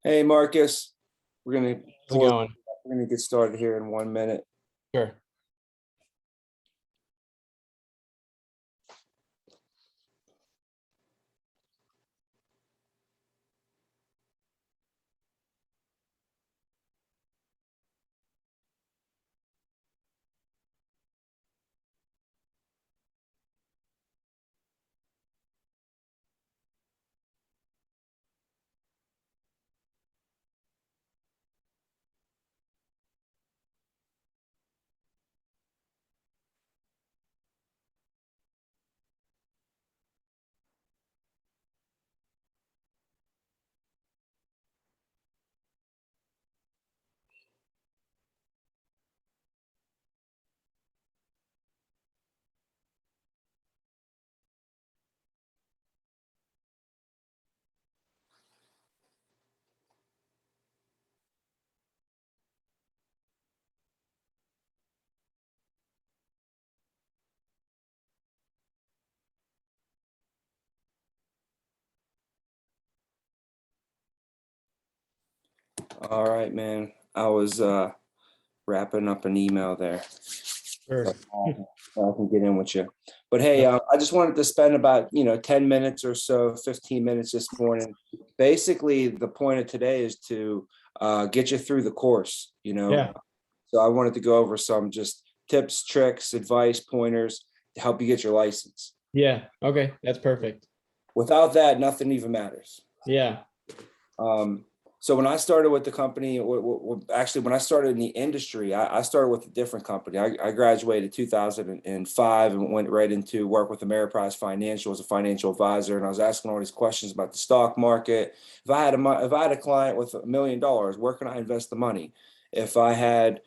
Hey, Marcus, we're gonna How's it pull, going? we're gonna get started here in 1 minute. Sure. All right, man. I was wrapping up an email there, Sure. so I can get in with you. But hey, I just wanted to spend about 10 minutes or so, 15 minutes this morning. Basically, the point of today is to get you through the course. Yeah. So I wanted to go over some just tips, tricks, advice, pointers to help you get your license. Yeah. Okay. That's perfect. Without that, nothing even matters. Yeah. Um, so when I started with the company, actually when I started in the industry, I started with a different company. I graduated 2005 and went right into work with Ameriprise Financial as a financial advisor, and I was asking all these questions about the stock market. If I had a client with $1 million, where can I invest the money? If I had,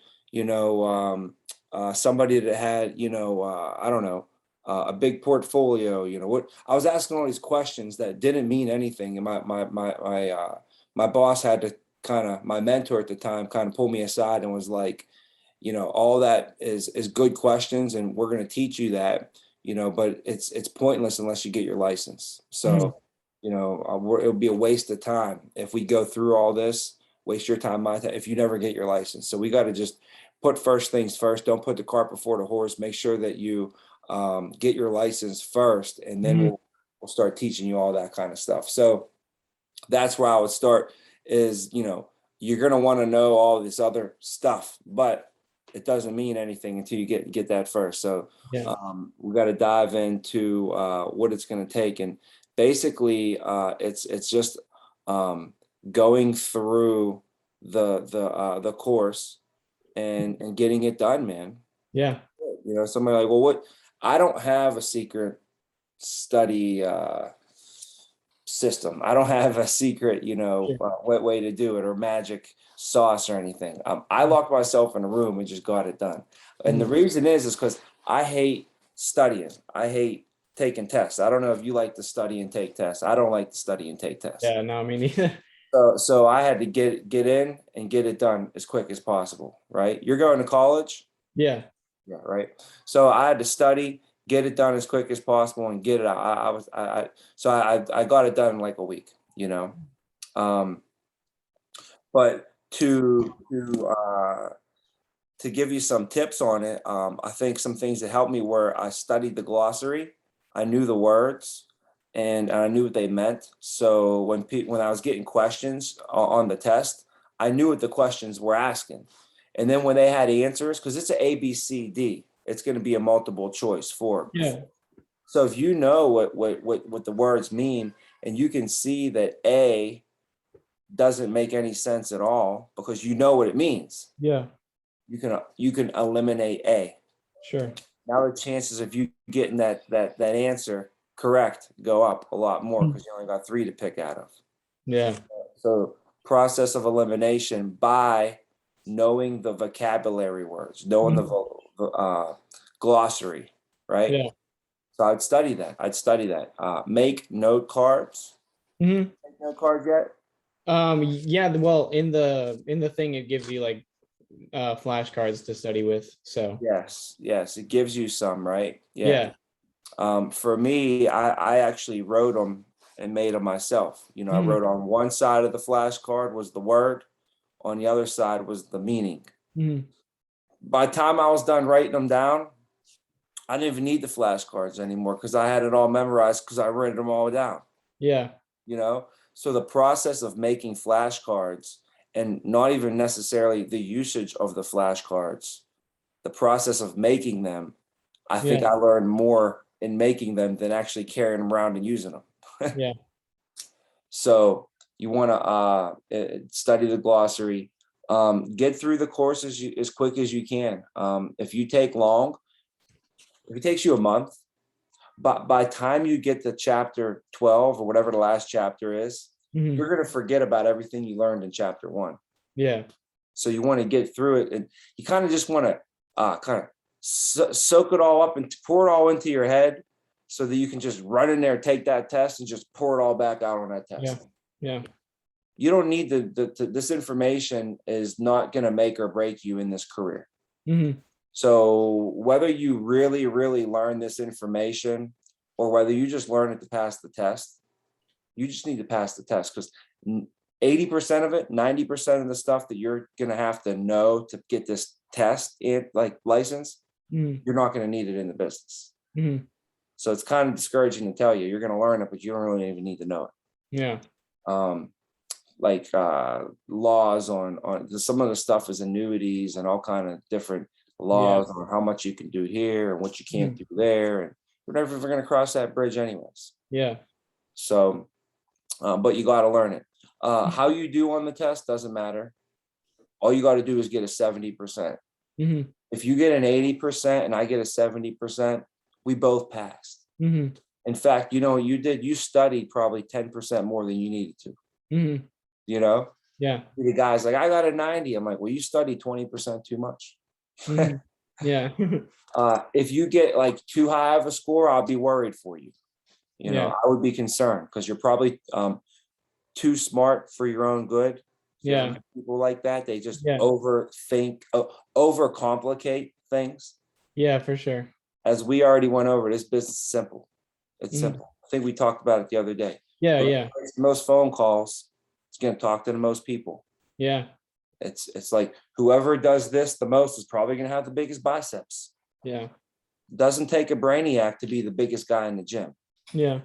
somebody that had, I don't know, a big portfolio, what I was asking all these questions that didn't mean anything, and my boss had to my mentor at the time kind of pull me aside and was like, all that is good questions, and we're going to teach you that, but it's pointless unless you get your license. Mhm. So, it would be a waste of time if we go through all this, waste your time, my time, if you never get your license. So we got to just put first things first. Don't put the cart before the horse. Make sure that you get your license first, and then Mhm. we'll start teaching you all that kind of stuff. So that's where I would start is, you're going to want to know all this other stuff, but it doesn't mean anything until you get that first. So Yeah. we got to dive into what it's going to take. And basically it's just going through the course and getting it done, man. Yeah. Somebody like, well, what, I don't have a secret study system. I don't have a secret, Sure. what way to do it or magic sauce or anything. I lock myself in a room and just got it done. And the Mhm. reason is because I hate studying. I hate taking tests. I don't know if you like to study and take tests. I don't like to study and take tests. Yeah. No, me neither. So I had to get in and get it done as quick as possible, right? You're going to college? Yeah. Yeah, right. So I had to study, get it done as quick as possible, and get it out. I got it done in like a week, Um, but to give you some tips on it, I think some things that helped me were I studied the glossary, I knew the words, and I knew what they meant. So when I was getting questions on the test, I knew what the questions were asking. And then when they had answers, because it's an A, B, C, D, it's going to be a multiple choice form. Yeah. So if you know what the words mean, and you can see that A doesn't make any sense at all because you know what it means, Yeah. you can eliminate A. Sure. Now the chances of you getting that answer correct go up a lot more Mhm. because you only got three to pick out of. Yeah. So process of elimination by knowing the vocabulary words, knowing the Mhm. glossary, right? Yeah. So I'd study that. Make note cards. Hmm. Make note cards yet? Yeah. Well, in the thing, it gives you like flashcards to study with. So Yes, yes. It gives you some, right? Yeah. yeah. For me, I actually wrote them and made them myself. You know, I Mhm. wrote on one side of the flashcard was the word, on the other side was the meaning. Mhm. By the time I was done writing them down, I didn't even need the flashcards anymore because I had it all memorized because I wrote them all down, Yeah. you know? So the process of making flashcards, and not even necessarily the usage of the flashcards, the process of making them, I think Yeah. I learned more in making them than actually carrying them around and using them. Yeah. So you want to study the glossary, get through the courses as quick as you can. If you take long, if it takes you a month, but by the time you get to chapter 12 or whatever the last chapter is, Mhm. you're going to forget about everything you learned in chapter 1. Yeah. So you want to get through it, and you kind of just want to kind of soak it all up and pour it all into your head so that you can just run in there, take that test, and just pour it all back out on that Yeah. test. Yeah. You don't need this information is not going to make or break you in this career. Mhm. So whether you really, really learn this information or whether you just learn it to pass the test, you just need to pass the test, because 80% of it, 90% of the stuff that you're going to have to know to get this test in, like license, Mhm. you're not going to need it in the business. Mhm. So it's kind of discouraging to tell you you're going to learn it, but you don't really even need to know it. Yeah. Like laws on some of the stuff is annuities and all kind of different Yeah. laws on how much you can do here and what you can't Mhm. do there, and we're never going to cross that bridge anyways. Yeah. So but you got to learn it. How you do on the test doesn't matter. All you got to do is get a 70%. Mhm. If you get an 80% and I get a 70%, we both passed. Mhm. In fact, you know what you did? You studied probably 10% more than you needed to, Mhm. you know? Yeah. The guy's like, I got a 90. I'm like, well, you studied 20% too much. Mhm. Yeah. If you get like too high of a score, I'll be worried for you. You know, Yeah. I would be concerned because you're probably too smart for your own good. You ever Yeah. met people like that? They just Yeah. overthink, overcomplicate things. Yeah, for sure. As we already went over, this business is simple. It's Mhm. simple. I think we talked about it the other day. Yeah. Whoever Yeah. makes the most phone calls is going to talk to the most people. Yeah. It's like whoever does this the most is probably going to have the biggest biceps. Yeah. Doesn't take a brainiac to be the biggest guy in the gym. Yeah.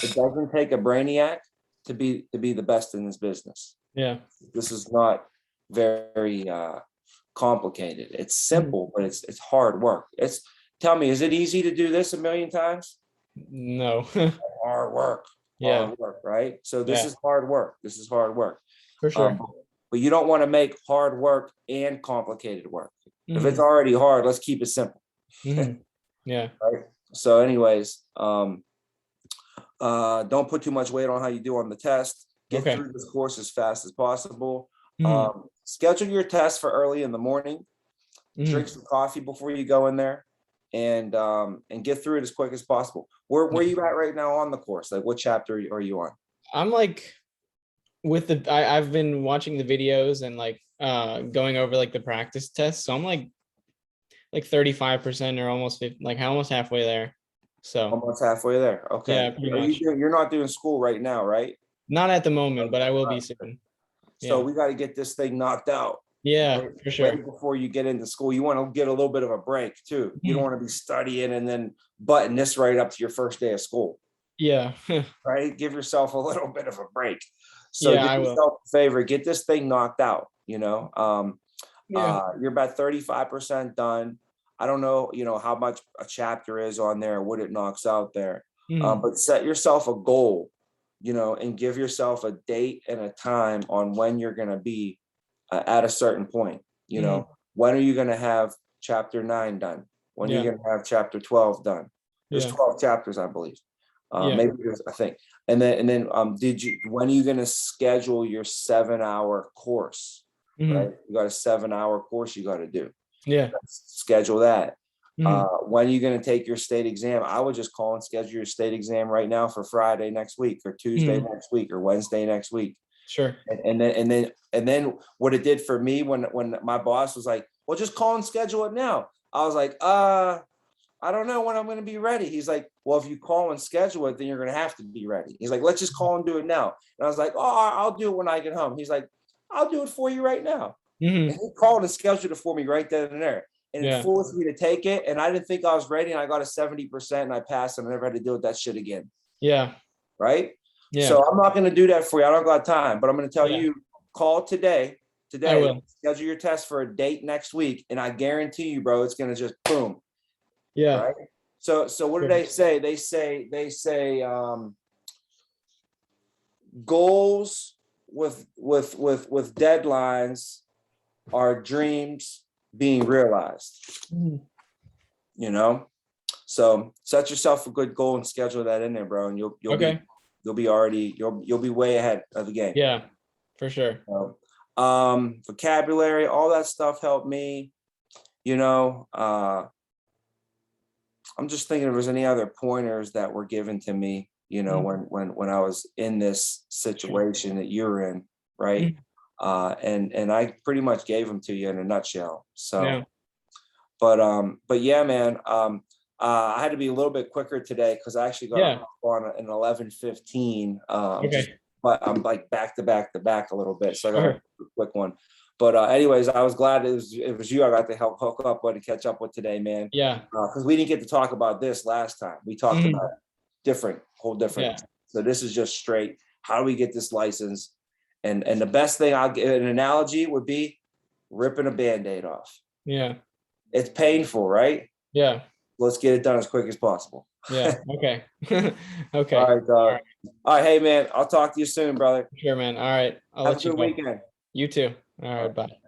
It doesn't take a brainiac to be the best in this business. Yeah. This is not very complicated. It's Mhm. simple, but it's hard work. Tell me, is it easy to do this a million times? No. Hard work, Yeah. right? So this Yeah. is hard work. This is hard work. For Um, sure. but you don't want to make hard work and complicated work. If it's Mhm. already hard, let's keep it simple. Mhm. Yeah. Right. So, anyways, don't put too much weight on how you do on the test. Get Okay. through this course as fast as possible. Mhm. Schedule your test for early in the morning. Drink Mhm. some coffee before you go in there, and get through it as quick as possible. Where are you at right now on the course? Like, what chapter are you on? I'm like with I've been watching the videos and like going over like the practice tests. So I'm like 35% or almost 50, like almost halfway there. So Almost halfway there. yeah, Okay. pretty much. You're not doing school right now, right? Not at the moment, but I will be soon. So Yeah. we got to get this thing knocked out Yeah, right, for right sure. before you get into school. You want to get a little bit of a break too. You don't Mhm. want to be studying and then button this right up to your first day of school, Yeah. right? Give yourself a little bit of a break. So Yeah, do I will. yourself a favor, get this thing knocked out, Yeah. you're about 35% done. I don't know, how much a chapter is on there, what it knocks out there. Mhm. But set yourself a goal, and give yourself a date and a time on when you're going to be at a certain point. Mhm. When are you going to have chapter 9 done? When are you Yeah. going to have chapter 12 done? There's Yeah. 12 chapters, I believe. Yeah. Maybe there's, I think. And then when are you going to schedule your 7-hour course? Right? Mhm. You got a 7-hour course you got to do. Yeah. Schedule that. Mhm. When are you going to take your state exam? I would just call and schedule your state exam right now for Friday next week, or Tuesday Mhm. next week, or Wednesday next week. Sure. And then what it did for me when my boss was like, well, just call and schedule it now. I was like, I don't know when I'm going to be ready. He's like, well, if you call and schedule it, then you're going to have to be ready. He's like, let's just call and do it now. And I was like, oh, I'll do it when I get home. He's like, I'll do it for you right now. And Hmm. he called and scheduled it for me right then and there. And it Yeah. forced me to take it. And I didn't think I was ready. And I got a 70% and I passed and I never had to deal with that shit again. Yeah. Right. Yeah. So I'm not going to do that for you. I don't got time, but I'm going to tell Yeah. you, call today, I will. schedule your test for a date next week. And I guarantee you, bro, it's going to just boom. Yeah. Right. So what do they say? They say goals with deadlines are dreams being realized. Mhm. You know, so set yourself a good goal and schedule that in there, bro, and you'll Okay. you'll be way ahead of the game. Yeah, for sure. So, vocabulary, all that stuff helped me. You know, I'm just thinking if there's any other pointers that were given to me, you know, when I was in this situation that you're in, right? Mhm. And I pretty much gave them to you in a nutshell. So, Yeah. but yeah, man, I had to be a little bit quicker today because I actually got Yeah. on an 11:15. Just, Okay. but I'm like back to back a little bit, so I got Sure. a quick one. But anyways, I was glad it was you I got to help hook up with and catch up with today, man. Yeah. Because we didn't get to talk about this last time. We talked Mhm. about whole different. Yeah. So this is just straight. How do we get this license? And the best thing I'll give an analogy would be ripping a Band-Aid off. Yeah. It's painful, right? Yeah. Let's get it done as quick as possible. Yeah. Okay. All Okay. right, All dog. right. All right, hey man, I'll talk to you soon, brother. Sure, man. All right. I'll Have a let you good go. weekend. You too. All All right. right. Bye.